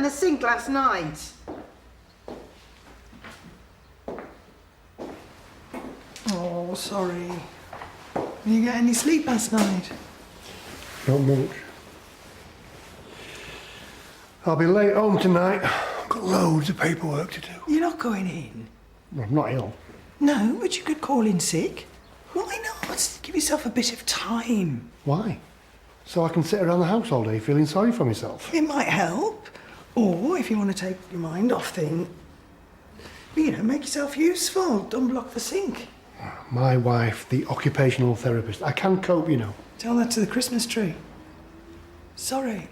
the sink last night. Oh, sorry. Did you get any sleep last night? Not much. I'll be late home tonight. I've got loads of paperwork to do. You're not going in? I'm not ill. No, but you could call in sick. Why not? Give yourself a bit of time. Why? So I can sit around the house all day feeling sorry for myself. It might help. Or if you want to take your mind off things, you know, make yourself useful. Don't block the sink. My wife, the occupational therapist. I can cope, you know. Tell that to the Christmas tree. Sorry,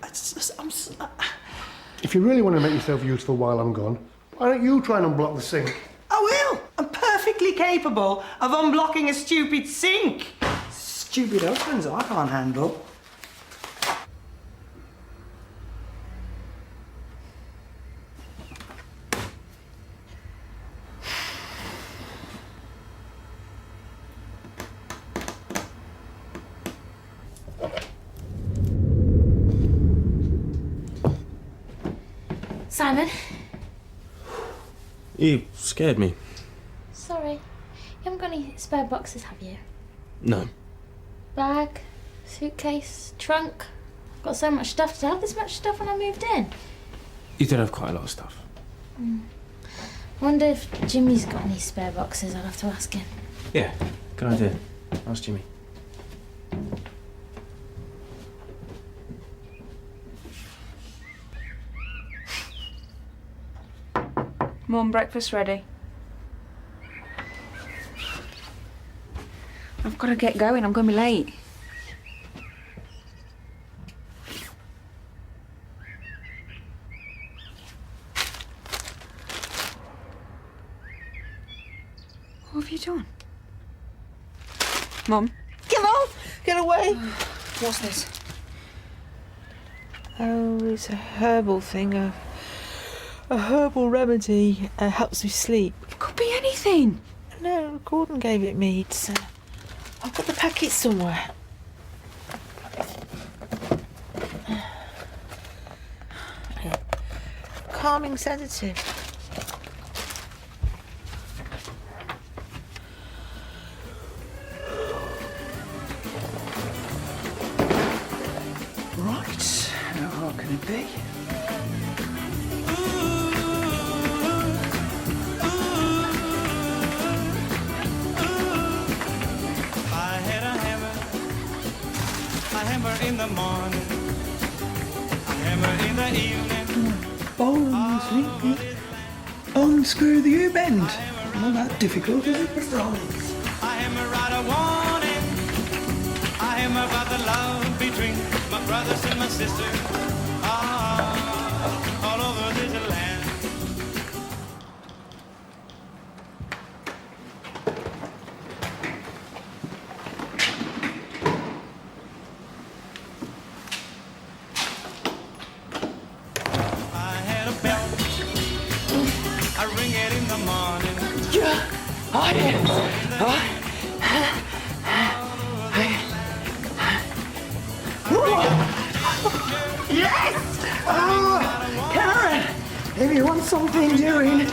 If you really want to make yourself useful while I'm gone, why don't you try and unblock the sink? I will. I'm perfectly capable of unblocking a stupid sink. Stupid husbands I can't handle. Simon. You scared me. Sorry. You haven't got any spare boxes, have you? No. Bag, suitcase, trunk. I've got so much stuff. Did I have this much stuff when I moved in? You did have quite a lot of stuff. I wonder if Jimmy's got any spare boxes. I'll have to ask him. Yeah, good idea. Ask Jimmy. Mum, breakfast ready. I've got to get going. I'm going to be late. What have you done? Mum? Get off! Get away! What's this? Oh, it's a herbal thing. A herbal remedy helps me sleep. It could be anything. No, Gordon gave it me. It's, I've got the packet somewhere. Calming sedative. Right, how hard can it be? In the morning, I hammer in the evening. Unscrew the U-bend. Not that difficult, is it, Mr. Hollins? I hammer out a warning. I hammer about the love between my brothers and my sisters. All over this land. Yes! Oh, Karen, if you want something doing.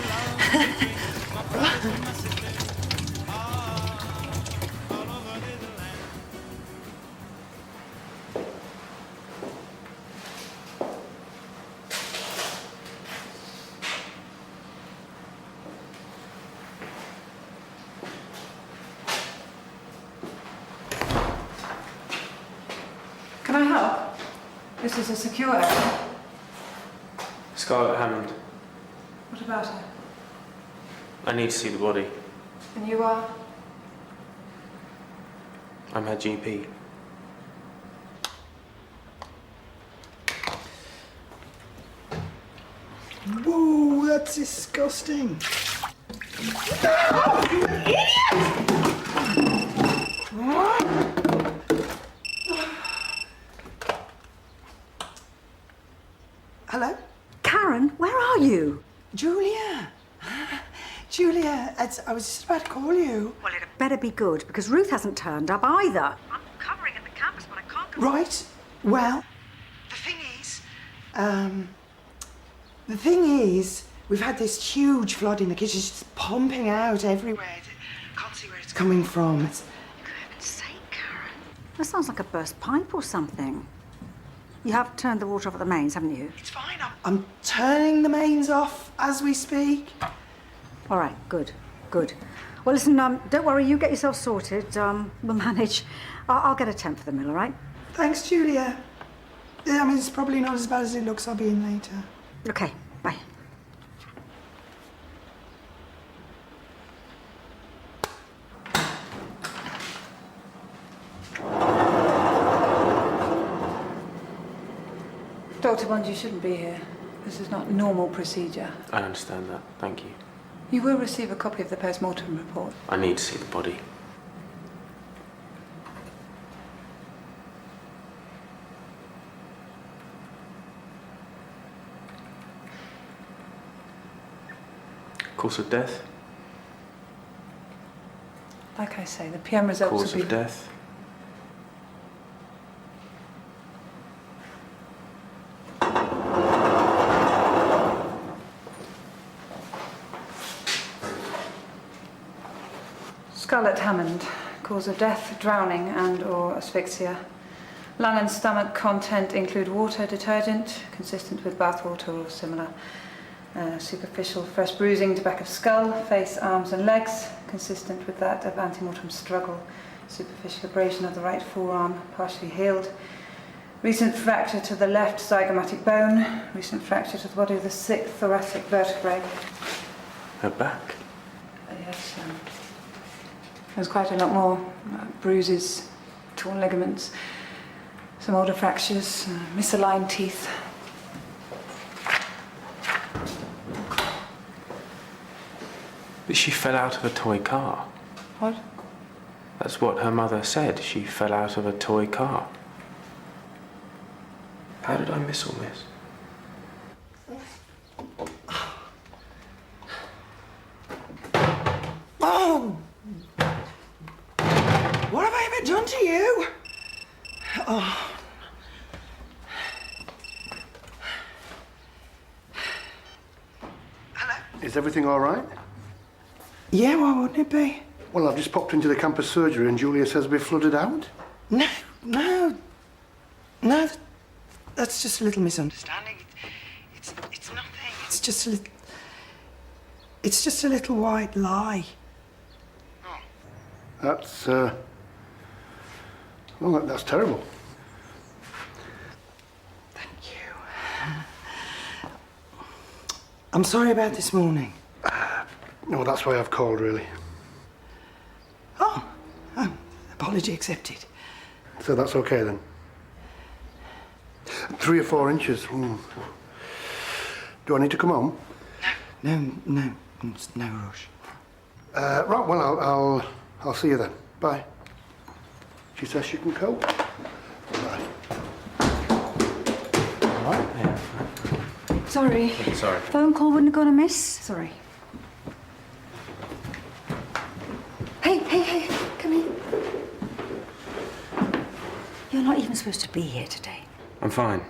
Can I help? This is a secure area. Scarlett Hammond. What about her? I need to see the body. And you are? I'm her GP. Whoa, that's disgusting. No, you idiot! Hello? Karen, where are you? Julia. Julia, I was just about to call you. Well, it better be good, because Ruth hasn't turned up either. I'm covering at the campus, but I can't go... Right. Well, the thing is, The thing is, we've had this huge flood in the kitchen. It's just pumping out everywhere. I can't see where it's coming from. It's... For heaven's sake, Karen. That sounds like a burst pipe or something. You have turned the water off at the mains, haven't you? It's fine. I'm turning the mains off as we speak. All right, good, good. Well, listen, don't worry, you get yourself sorted. We'll manage. I'll get a temp for the mill, all right? Thanks, Julia. Yeah, I mean, it's probably not as bad as it looks. I'll be in later. Okay, bye. Dr. Bond, you shouldn't be here. This is not normal procedure. I understand that. Thank you. You will receive a copy of the post-mortem report. I need to see the body. Cause of death? Like I say, the PM results Cause will be... of death? Scarlett Hammond. Cause of death, drowning and/or asphyxia. Lung and stomach content include water, detergent, consistent with bathwater or similar. Superficial fresh bruising to back of skull, face, arms and legs, consistent with that of antemortem struggle. Superficial abrasion of the right forearm, partially healed. Recent fracture to the left zygomatic bone. Recent fracture to the body of the 6th thoracic vertebrae. Her back? Yes, there's quite a lot more. Bruises, torn ligaments, some older fractures, misaligned teeth. But she fell out of a toy car. What? That's what her mother said. She fell out of a toy car. How did I miss all this? Oh! What have I ever done to you? Oh. Hello? Is everything all right? Yeah, why wouldn't it be? Well, I've just popped into the campus surgery and Julia says we're flooded out. No, that's just a little misunderstanding. It's nothing. It's just a little white lie. Oh. That's, well, that's terrible. Thank you. I'm sorry about this morning. No, that's why I've called, really. Oh, apology accepted. So that's okay, then? 3 or 4 inches. Do I need to come home? No rush. Right, well, I'll see you then. Bye. She says she can cope. Bye. All right? Yeah. Sorry. Sorry. Phone call wouldn't have gone amiss. Sorry. Hey, come here. You're not even supposed to be here today. I'm fine.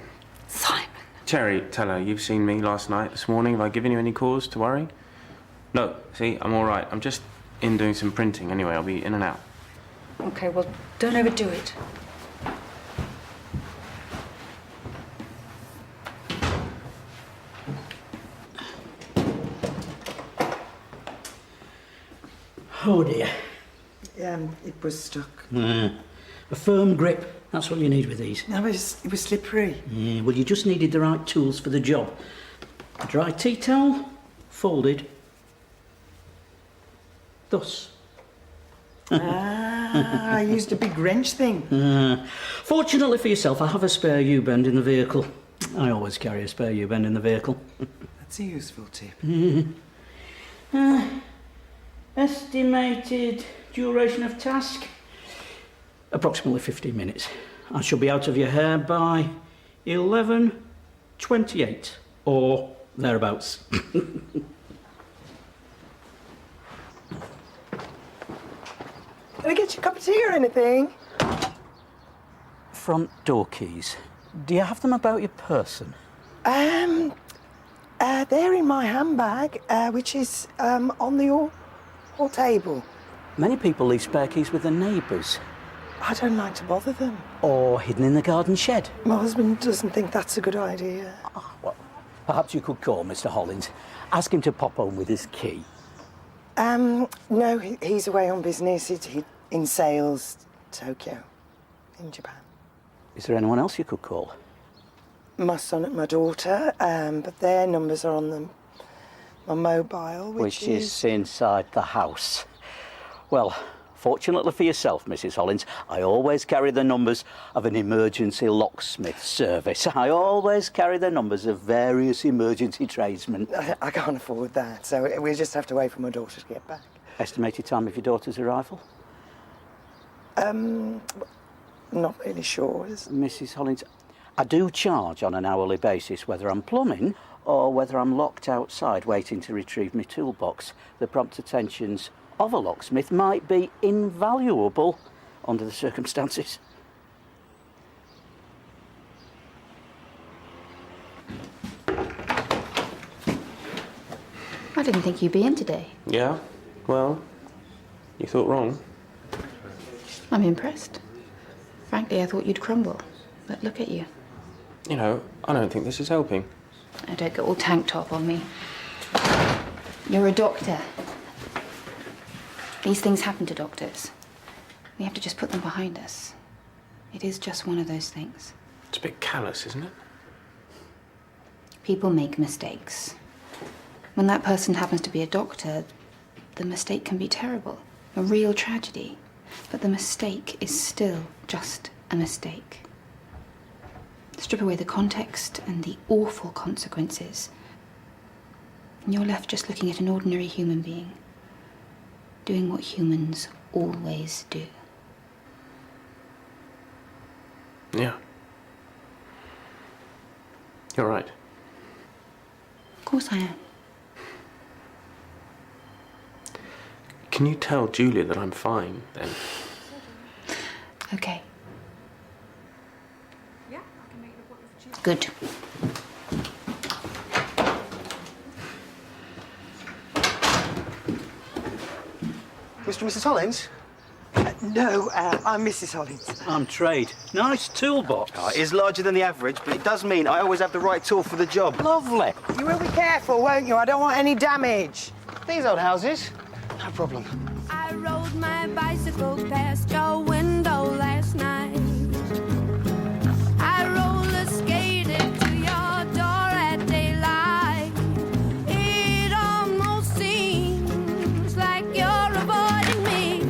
Simon. Cherry, tell her you've seen me last night, this morning. Have I given you any cause to worry? No, see, I'm all right. I'm just in doing some printing anyway. I'll be in and out. Okay, well, don't overdo it. Oh dear. It was stuck. A firm grip. That's what you need with these. No, it was slippery. Yeah, well, you just needed the right tools for the job. A dry tea towel, folded. Thus. I used a big wrench thing. Fortunately for yourself, I have a spare U-bend in the vehicle. I always carry a spare U-bend in the vehicle. That's a useful tip. Estimated duration of task? Approximately 15 minutes. I shall be out of your hair by 11:28 or thereabouts. Can I get you a cup of tea or anything? Front door keys. Do you have them about your person? they're in my handbag, which is on the hall table. Many people leave spare keys with their neighbours. I don't like to bother them. Or hidden in the garden shed. My husband doesn't think that's a good idea. Well, perhaps you could call Mr. Hollins. Ask him to pop home with his key. No, he's away on business. He's in sales, Tokyo, in Japan. Is there anyone else you could call? My son and my daughter, but their numbers are on my mobile, Which is inside the house. Well, fortunately for yourself, Mrs. Hollins, I always carry the numbers of an emergency locksmith service. I always carry the numbers of various emergency tradesmen. I can't afford that, so we'll just have to wait for my daughter to get back. Estimated time of your daughter's arrival? Not really sure. Mrs. Hollins, I do charge on an hourly basis whether I'm plumbing or whether I'm locked outside waiting to retrieve my toolbox. The prompt attentions of a locksmith might be invaluable under the circumstances. I didn't think you'd be in today. Yeah? Well, you thought wrong. I'm impressed. Frankly, I thought you'd crumble. But look at you. You know, I don't think this is helping. Oh, don't go all tank top on me. You're a doctor. These things happen to doctors. We have to just put them behind us. It is just one of those things. It's a bit callous, isn't it? People make mistakes. When that person happens to be a doctor, the mistake can be terrible, a real tragedy. But the mistake is still just a mistake. Strip away the context and the awful consequences, and you're left just looking at an ordinary human being, doing what humans always do. Yeah. You're right. Of course I am. Can you tell Julia that I'm fine, then? Okay. Good. Mr. and Mrs. Hollins? No, I'm Mrs. Hollins. I'm Trade. Nice toolbox. Oh, it is larger than the average, but it does mean I always have the right tool for the job. Lovely. You will be careful, won't you? I don't want any damage. These old houses, no problem. I rode my bicycle past your window last night. I roller skated to your door at daylight. It almost seems like you're avoiding me.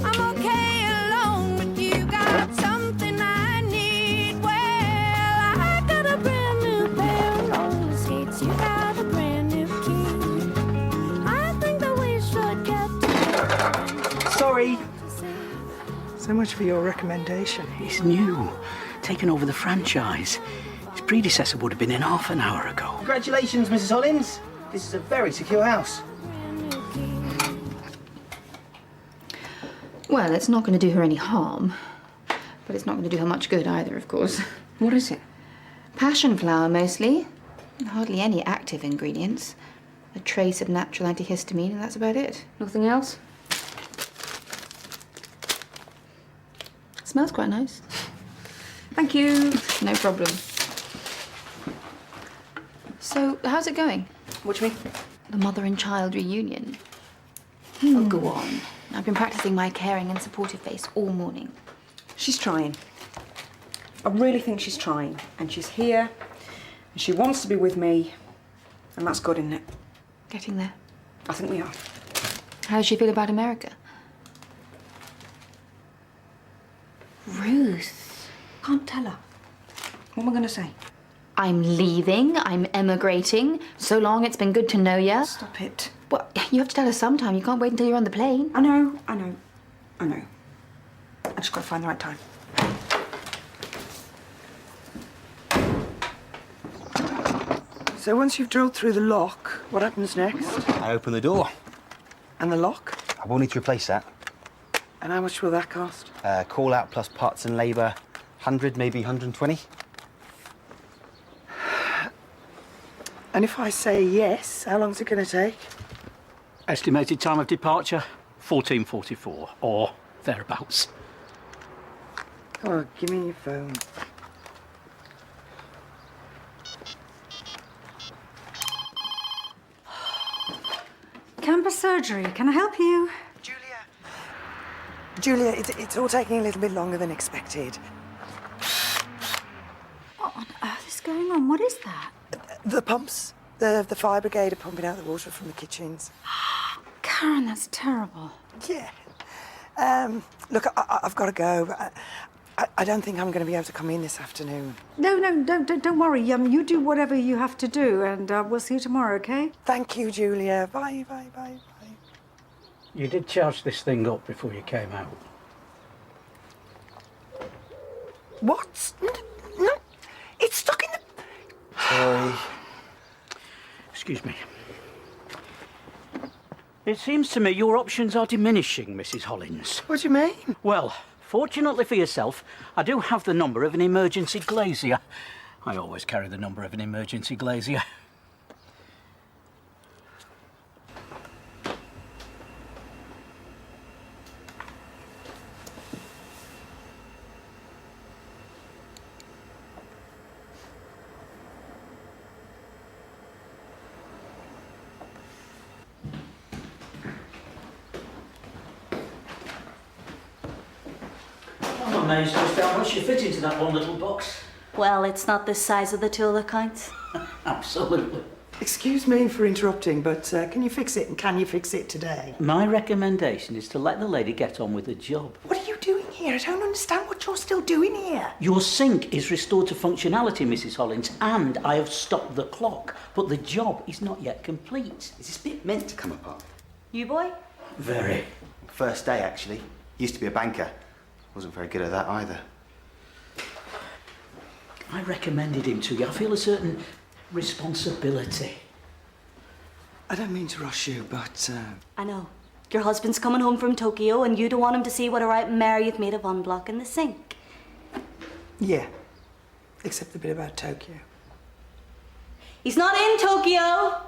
I'm okay alone, but you got something I need. Well, I got a brand new pair of roller skates. You got a brand new key. I think that we should get together. Sorry. So much for your recommendation. He's new. Taken over the franchise. His predecessor would have been in half an hour ago. Congratulations, Mrs. Hollins. This is a very secure house. Well, it's not going to do her any harm, but it's not going to do her much good either, of course. What is it? Passion flower, mostly. Hardly any active ingredients. A trace of natural antihistamine, and that's about it. Nothing else? Smells quite nice. Thank you. No problem. So, how's it going? What do you mean? The mother and child reunion. Oh, go on. I've been practicing my caring and supportive face all morning. She's trying. I really think she's trying. And she's here, and she wants to be with me, and that's good, isn't it? Getting there. I think we are. How does she feel about America? Ruth. Can't tell her. What am I going to say? I'm leaving. I'm emigrating. So long, it's been good to know ya. Stop it. Well, you have to tell her sometime. You can't wait until you're on the plane. I know. I just got to find the right time. So once you've drilled through the lock, what happens next? I open the door. And the lock? I will need to replace that. And how much will that cost? Call out plus parts and labour, 100, maybe 120. And if I say yes, how long's it going to take? Estimated time of departure, 14:44, or thereabouts. Oh, give me your phone. Campus surgery, can I help you? Julia, it's all taking a little bit longer than expected. What on earth is going on? What is that? The pumps. The fire brigade are pumping out the water from the kitchens. Karen, that's terrible. Yeah. Look, I've got to go. I don't think I'm going to be able to come in this afternoon. No, don't worry. You do whatever you have to do, and we'll see you tomorrow, okay? Thank you, Julia. Bye. You did charge this thing up before you came out. What? No, it's stuck in the... Sorry. Excuse me. It seems to me your options are diminishing, Mrs. Hollins. What do you mean? Well, fortunately for yourself, I do have the number of an emergency glazier. I always carry the number of an emergency glazier. I'm amazed just how much you fit into that one little box. Well, it's not the size of the tool that counts. Absolutely. Excuse me for interrupting, but can you fix it, and can you fix it today? My recommendation is to let the lady get on with the job. What are you doing here? I don't understand what you're still doing here. Your sink is restored to functionality, Mrs. Hollins, and I have stopped the clock, but the job is not yet complete. Is this bit meant to come apart? You boy? Very. First day, actually. Used to be a banker. Wasn't very good at that either. I recommended him to you. I feel a certain responsibility. I don't mean to rush you, but... I know. Your husband's coming home from Tokyo and you don't want him to see what a right mare you've made of unblocking the sink. Yeah. Except the bit about Tokyo. He's not in Tokyo!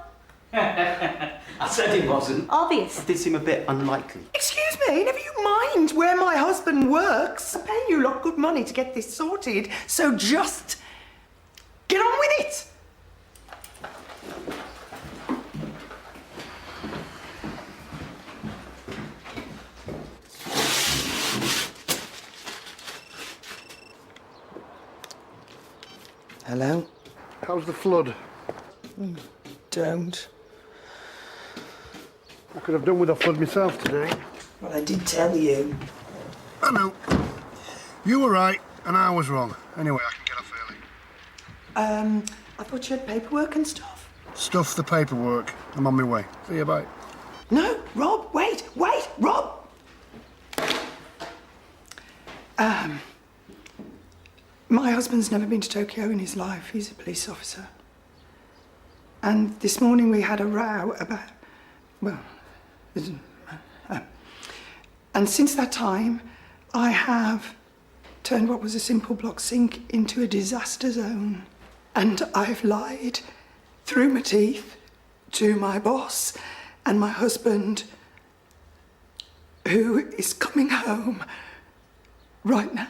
I said he wasn't. Obvious. It did seem a bit unlikely. Excuse me, never you mind where my husband works. I pay you lot good money to get this sorted, so just get on with it. Hello? How's the flood? Don't. I could have done with a flood myself today. Well, I did tell you. I know. You were right, and I was wrong. Anyway, I can get off early. I thought you had paperwork and stuff. Stuff the paperwork. I'm on my way. See you, bye. No, Rob, wait, Rob! My husband's never been to Tokyo in his life. He's a police officer. And this morning we had a row about, well, and since that time, I have turned what was a simple block sink into a disaster zone. And I've lied through my teeth to my boss and my husband, who is coming home right now.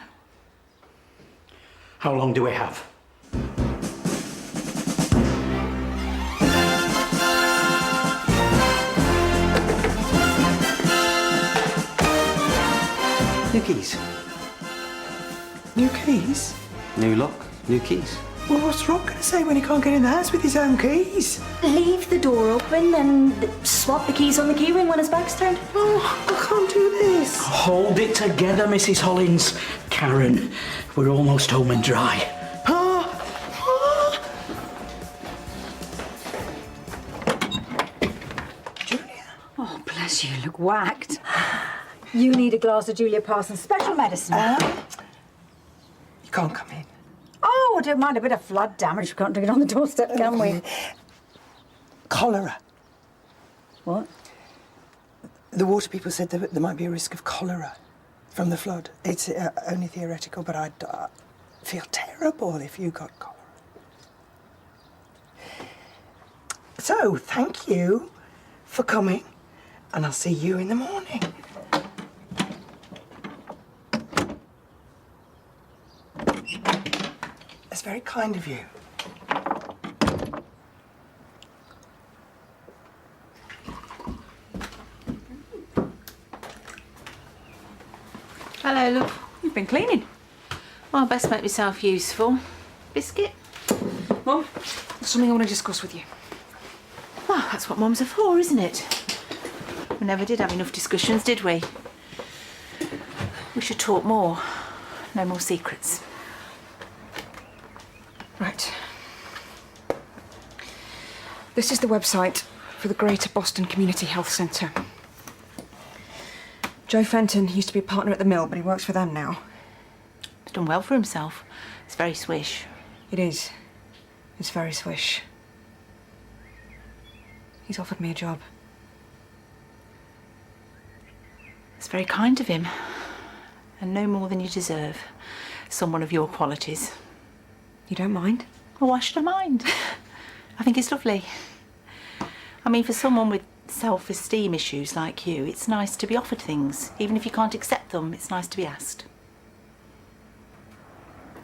How long do we have? New keys. New keys? New lock, new keys. Well, what's Rob going to say when he can't get in the house with his own keys? Leave the door open and swap the keys on the key ring when his back's turned. Oh, I can't do this. Hold it together, Mrs. Hollins. Karen, we're almost home and dry. Julia? Oh, bless you, look whacked. You need a glass of Julia Parsons' special medicine. You can't come in. Oh, I don't mind a bit of flood damage. We can't drink it on the doorstep, can we? Cholera. What? The water people said there might be a risk of cholera from the flood. It's only theoretical, but I'd feel terrible if you got cholera. So, thank you for coming, and I'll see you in the morning. That's very kind of you. Hello, love. You've been cleaning. Well, best make myself useful. Biscuit? Mum, there's something I want to discuss with you. Well, that's what mums are for, isn't it? We never did have enough discussions, did we? We should talk more. No more secrets. Right. This is the website for the Greater Boston Community Health Centre. Joe Fenton used to be a partner at the mill, but he works for them now. He's done well for himself. It's very swish. It is. It's very swish. He's offered me a job. It's very kind of him. And no more than you deserve. Someone of your qualities. You don't mind? Well, why should I mind? I think it's lovely. I mean, for someone with self-esteem issues like you, it's nice to be offered things. Even if you can't accept them, it's nice to be asked.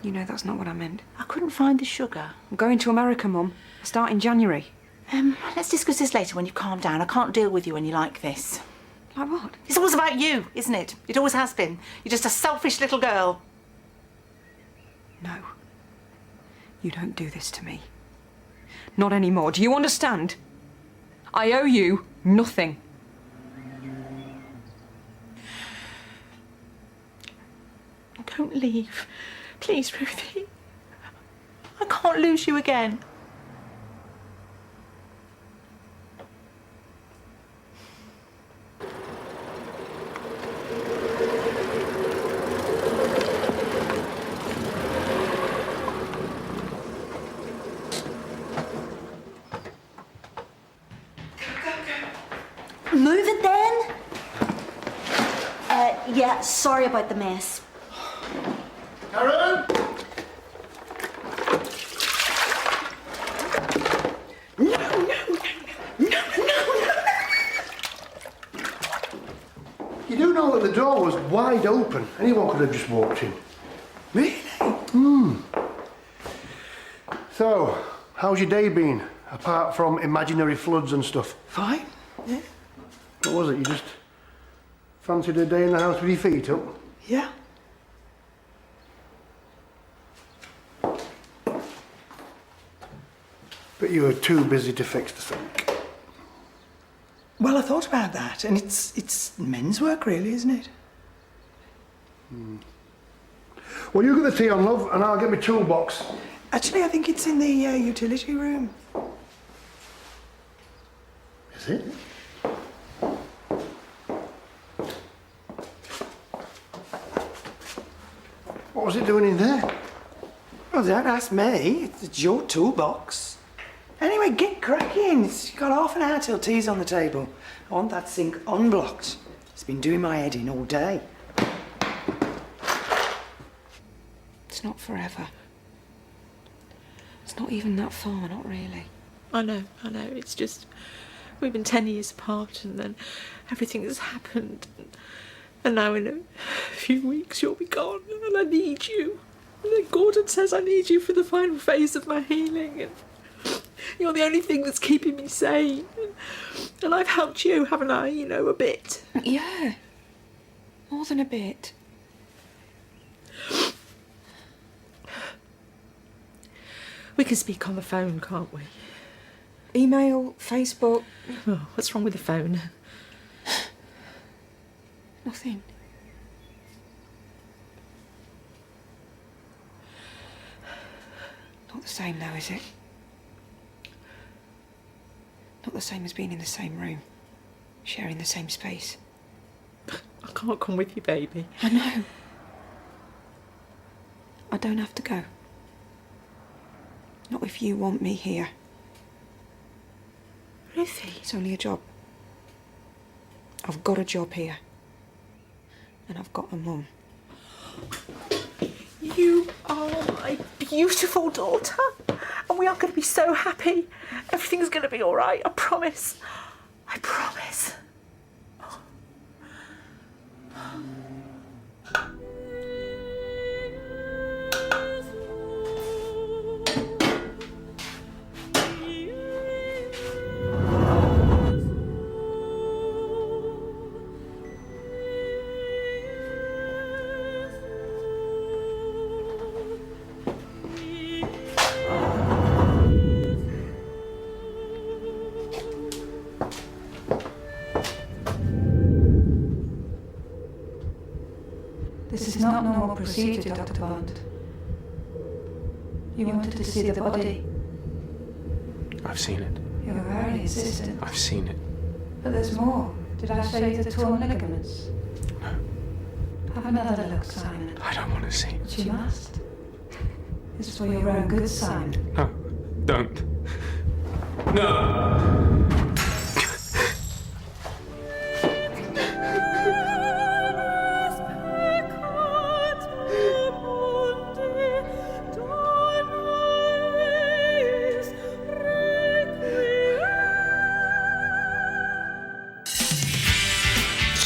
You know that's not what I meant. I couldn't find the sugar. I'm going to America, Mum. I start in January. Let's discuss this later when you've calmed down. I can't deal with you when you're like this. Like what? It's always about you, isn't it? It always has been. You're just a selfish little girl. No. You don't do this to me. Not anymore. Do you understand? I owe you nothing. Don't leave. Please, Ruthie. I can't lose you again. Move it then. Yeah, sorry about the mess. Karen? You do know that the door was wide open. Anyone could have just walked in. Really? So, how's your day been? Apart from imaginary floods and stuff. Fine. Yeah. What was it? You just fancied a day in the house with your feet up? Yeah. But you were too busy to fix the sink. Well, I thought about that, and it's men's work, really, isn't it? Well, you get the tea on, love, and I'll get my toolbox. Actually, I think it's in the utility room. Is it? What was it doing in there? Well, don't ask me. It's your toolbox. Anyway, get cracking. You've got half an hour till tea's on the table. I want that sink unblocked. It's been doing my head in all day. It's not forever. It's not even that far, not really. I know. It's just... We've been 10 years apart, and then everything has happened. And now in a few weeks you'll be gone, and I need you. And then Gordon says I need you for the final phase of my healing, and you're the only thing that's keeping me sane. And I've helped you, haven't I? You know, a bit. Yeah. More than a bit. We can speak on the phone, can't we? Email, Facebook. Oh, what's wrong with the phone? Nothing. Not the same though, is it? Not the same as being in the same room, sharing the same space. I can't come with you, baby. I know. I don't have to go. Not if you want me here. Ruthie. It's only a job. I've got a job here. And I've got a mum. You are my beautiful daughter. And And we are going to be so happy. Everything's going to be all right, I promise. I promise. This is not normal procedure, Dr. Bond. You wanted to see the body. I've seen it. You were very insistent. I've seen it. But there's more. Did I show you the torn ligaments? No. Have another look, Simon. I don't want to see. But you must. It's for your own good, Simon. No, don't. No!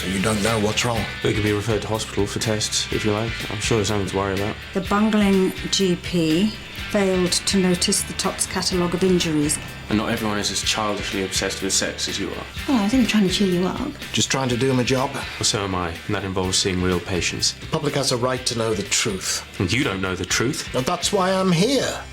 You don't know what's wrong? They could be referred to hospital for tests, if you like. I'm sure there's something to worry about. The bungling GP failed to notice the TOTS catalogue of injuries. And not everyone is as childishly obsessed with sex as you are. Oh, I was only trying to cheer you up. Just trying to do my job. Well, so am I, and that involves seeing real patients. The public has a right to know the truth. And you don't know the truth. And that's why I'm here.